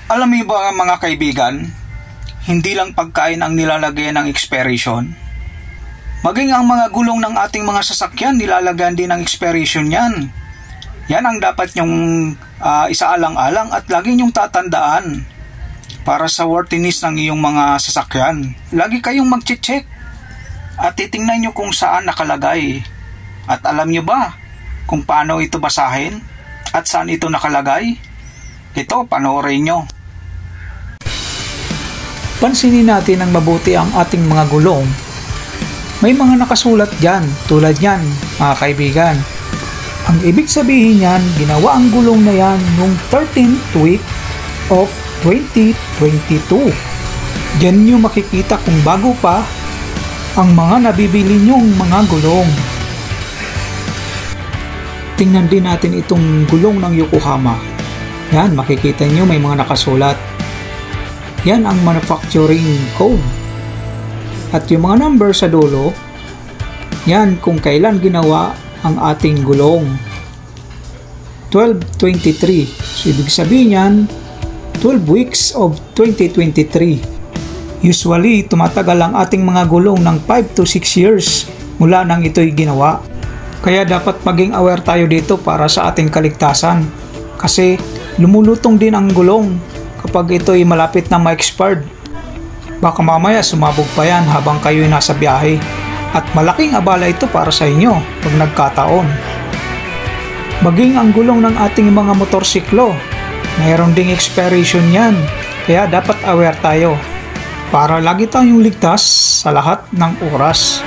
Alam niyo ba mga kaibigan, hindi lang pagkain ang nilalagyan ng expiration. Maging ang mga gulong ng ating mga sasakyan nilalagyan din ng expiration yan. Yan ang dapat nyong isaalang-alang at lagi nyong tatandaan para sa worthiness ng iyong mga sasakyan. Lagi kayong mag-check at titingnan nyo kung saan nakalagay. At alam nyo ba kung paano ito basahin at saan ito nakalagay? Ito, panoorin nyo. Pansinin natin ng mabuti ang ating mga gulong. May mga nakasulat dyan, tulad yan, mga kaibigan. Ang ibig sabihin yan, ginawa ang gulong na yan noong 13th week of 2022. Diyan nyo makikita kung bago pa ang mga nabibili nyong mga gulong. Tingnan din natin itong gulong ng Yokohama. Yan, makikita nyo may mga nakasulat. Yan ang manufacturing code. At yung mga number sa dulo, yan kung kailan ginawa ang ating gulong. 12/23. So ibig sabihin yan, 12 weeks of 2023. Usually, tumatagal ang ating mga gulong ng 5 to 6 years mula nang ito'y ginawa. Kaya dapat maging aware tayo dito para sa ating kaligtasan. Kasi lumulutong din ang gulong kapag ito'y malapit na ma-expired. Baka mamaya sumabog pa yan habang kayo'y nasa biyahe. At malaking abala ito para sa inyo pag nagkataon. Maging ang gulong ng ating mga motorsiklo, mayroon ding expiration yan. Kaya dapat aware tayo para lagi tayong ligtas sa lahat ng oras.